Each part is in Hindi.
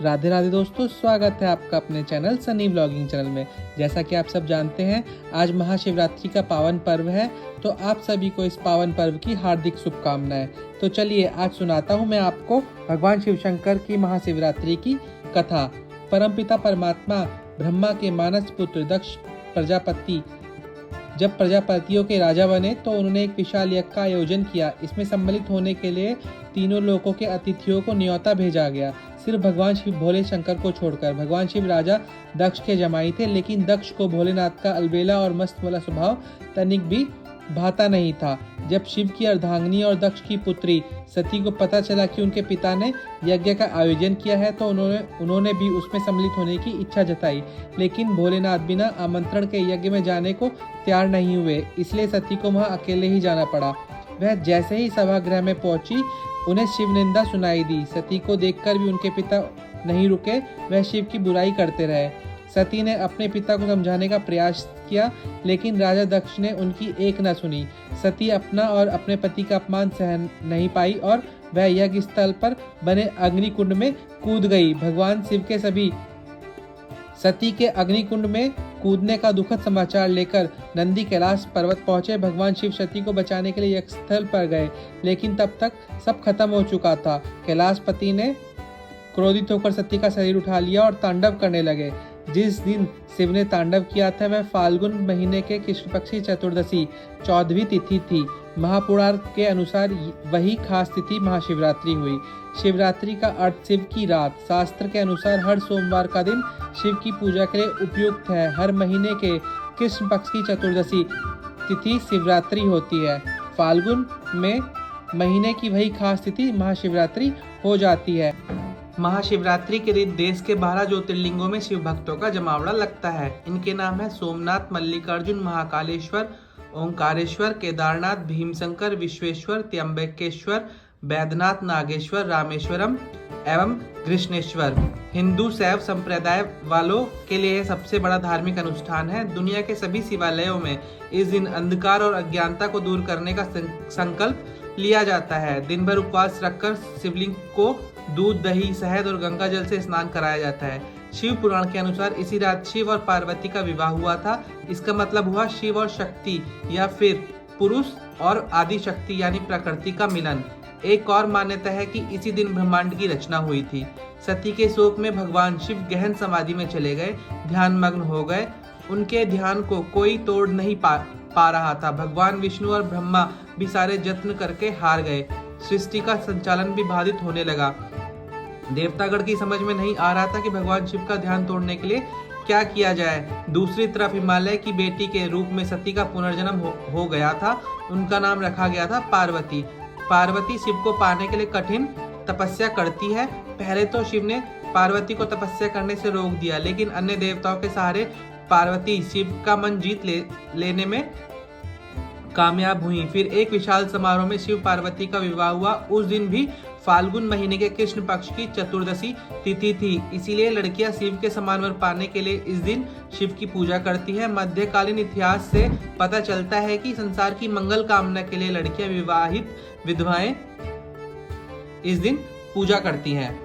राधे राधे दोस्तों, स्वागत है आपका अपने चैनल सनी व्लॉगिंग चैनल में। जैसा कि आप सब जानते हैं, आज महाशिवरात्रि का पावन पर्व है, तो आप सभी को इस पावन पर्व की हार्दिक शुभकामनाएं। तो चलिए आज सुनाता हूं मैं आपको भगवान शिव शंकर की महाशिवरात्रि की कथा। परमपिता परमात्मा ब्रह्मा के मानस पुत्र दक्ष प्रजापति जब प्रजापतियों के राजा बने तो उन्होंने एक विशाल यज्ञ का आयोजन किया। इसमें सम्मिलित होने के लिए तीनों लोकों के अतिथियों को न्योता भेजा गया, सिर्फ भगवान शिव भोले शंकर को छोड़कर। भगवान शिव राजा दक्ष के जमाई थे, लेकिन दक्ष को भोलेनाथ का अलबेला और मस्त वाला स्वभाव तनिक भी भाता नहीं था। जब शिव की अर्धांगिनी और दक्ष की पुत्री सती को पता चला कि उनके पिता ने यज्ञ का आयोजन किया है तो उन्होंने भी उसमें सम्मिलित होने की इच्छा जताई, लेकिन भोलेनाथ बिना आमंत्रण के यज्ञ में जाने को तैयार नहीं हुए, इसलिए सती को वहां अकेले ही जाना पड़ा। वह जैसे ही सभागृह में पहुंची, उन्हें शिव निंदा सुनाई दी। सती को देखकर भी उनके पिता नहीं रुके, वह शिव की बुराई करते रहे। सती ने अपने पिता को समझाने का प्रयास किया, लेकिन राजा दक्ष ने उनकी एक न सुनी। सती अपना और अपने पति का अपमान सहन नहीं पाई और वह यज्ञ स्थल पर बने अग्निकुंड में कूद गई। भगवान शिव के सभी सती के अग्निकुंड में कूदने का दुखद समाचार लेकर नंदी कैलाश पर्वत पहुंचे। भगवान शिव सती को बचाने के लिए यज्ञ स्थल पर गए, लेकिन तब तक सब खत्म हो चुका था। कैलाशपति ने क्रोधित होकर सती का शरीर उठा लिया और तांडव करने लगे। जिस दिन शिव ने तांडव किया था वह फाल्गुन महीने के कृष्ण पक्षी चतुर्दशी 14वीं तिथि थी। महापुराण के अनुसार वही खास तिथि महाशिवरात्रि हुई। शिवरात्रि का अर्थ शिव की रात। शास्त्र के अनुसार हर सोमवार का दिन शिव की पूजा के लिए उपयुक्त है। हर महीने के कृष्ण पक्ष की चतुर्दशी तिथि शिवरात्रि होती है। फाल्गुन में महीने की वही खास तिथि महाशिवरात्रि हो जाती है। महाशिवरात्रि के दिन देश के 12 ज्योतिर्लिंगों में शिव भक्तों का जमावड़ा लगता है। इनके नाम है सोमनाथ, मल्लिकार्जुन, महाकालेश्वर, ओंकारेश्वर, केदारनाथ, भीमशंकर, विश्वेश्वर, त्र्यंबकेश्वर, बैद्यनाथ, नागेश्वर, रामेश्वरम एवं कृष्णेश्वर। हिंदू शैव संप्रदाय वालों के लिए सबसे बड़ा धार्मिक अनुष्ठान है। दुनिया के सभी शिवालयों में इस दिन अंधकार और अज्ञानता को दूर करने का संकल्प लिया जाता है। दिन भर उपवास रखकर शिवलिंग को दूध, दही, शहद और गंगा जल से स्नान कराया जाता है। शिव पुराण के अनुसार इसी रात शिव और पार्वती का विवाह हुआ था। इसका मतलब हुआ शिव और शक्ति या फिर पुरुष और आदि शक्ति यानी प्रकृति का मिलन। एक और मान्यता है कि इसी दिन ब्रह्मांड की रचना हुई थी। सती के शोक में भगवान शिव गहन समाधि में चले गए, ध्यान मग्न हो गए। उनके ध्यान को कोई तोड़ नहीं पा रहा था। भगवान विष्णु और ब्रह्मा भी सारे यत्न करके हार गए। सृष्टि का संचालन भी बाधित होने लगा। देवतागण की समझ में नहीं आ रहा था कि भगवान शिव का ध्यान तोड़ने के लिए क्या किया जाए। दूसरी तरफ हिमालय की बेटी के रूप में सती का पुनर्जन्म हो गया था। उनका नाम रखा गया था पार्वती। पार्वती शिव को पाने के लिए कठिन तपस्या करती है। पहले तो शिव ने पार्वती को तपस्या करने से रोक दिया, लेकिन अन्य देवताओं के सहारे पार्वती शिव का मन जीत लेने में कामयाब हुई। फिर एक विशाल समारोह में शिव पार्वती का विवाह हुआ। उस दिन भी फाल्गुन महीने के कृष्ण पक्ष की चतुर्दशी तिथि थी, इसीलिए लड़कियां शिव के समान वर पाने के लिए इस दिन शिव की पूजा करती हैं। मध्यकालीन इतिहास से पता चलता है कि संसार की मंगल कामना के लिए लड़कियां विवाहित विधवाएं इस दिन पूजा करती हैं।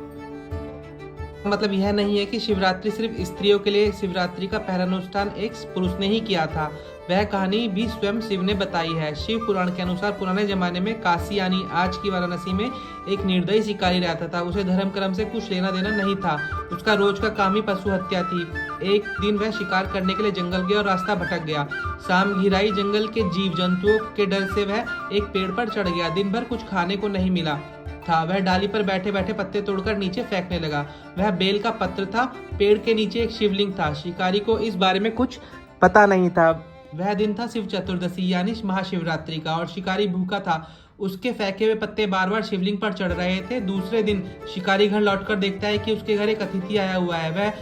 मतलब यह नहीं है कि शिवरात्रि सिर्फ स्त्रियों के लिए। शिवरात्रि का पहला अनुष्ठान एक पुरुष ने ही किया था। वह कहानी भी स्वयं शिव ने बताई है। शिव पुराण के अनुसार पुराने जमाने में काशी यानी आज की वाराणसी में एक निर्दयी शिकारी रहता था। उसे धर्म कर्म से कुछ लेना देना नहीं था। उसका रोज का काम ही पशु हत्या थी। एक दिन वह शिकार करने के लिए जंगल गया और रास्ता भटक गया। शाम घिराई जंगल के जीव जंतुओं के डर से वह एक पेड़ पर चढ़ गया। दिन भर कुछ खाने को नहीं मिला था। वह डाली पर बैठे बैठे पत्ते तोड़कर नीचे फेंकने लगा। वह बेल का पत्र था। पेड़ के नीचे एक शिवलिंग था। शिकारी को इस बारे में कुछ पता नहीं था। वह दिन था शिव चतुर्दशी यानी महाशिवरात्रि का और शिकारी भूखा था। उसके फेंके हुए पत्ते बार बार शिवलिंग पर चढ़ रहे थे। दूसरे दिन शिकारी घर लौटकर देखता है कि उसके घर एक अतिथि आया हुआ है। वह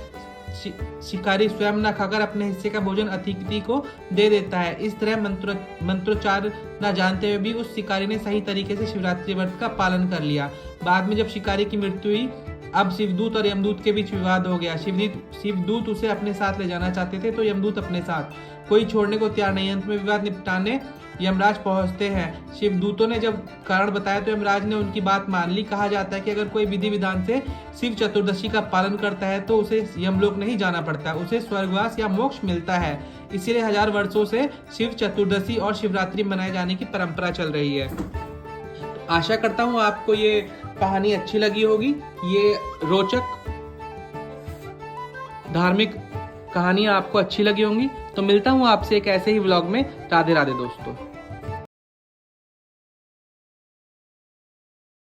शिकारी स्वयं न खाकर अपने हिस्से का भोजन अतिथि को दे देता है। इस तरह मंत्रोच्चार न जानते हुए भी उस शिकारी ने सही तरीके से शिवरात्रि व्रत का पालन कर लिया। बाद में जब शिकारी की मृत्यु हुई, अब शिवदूत और यमदूत के बीच विवाद हो गया। शिवदूत उसे अपने साथ ले जाना चाहते थे तो यमदूत अपने साथ, कोई छोड़ने को तैयार नहीं। अंत में विवाद निपटाने यमराज पहुंचते हैं। शिवदूतों ने जब कारण बताया तो यमराज ने उनकी बात मान ली। कहा जाता है कि अगर कोई विधि विधान से शिव चतुर्दशी का पालन करता है तो उसे यमलोक नहीं जाना पड़ता, उसे स्वर्गवास या मोक्ष मिलता है। इसीलिए 1000 वर्षों से शिव चतुर्दशी और शिवरात्रि मनाए जाने की परंपरा चल रही है। तो आशा करता हूँ आपको ये कहानी अच्छी लगी होगी। ये रोचक धार्मिक कहानियाँ आपको अच्छी लगी होंगी। तो मिलता हूँ आपसे एक ऐसे ही व्लॉग में। राधे राधे दोस्तों।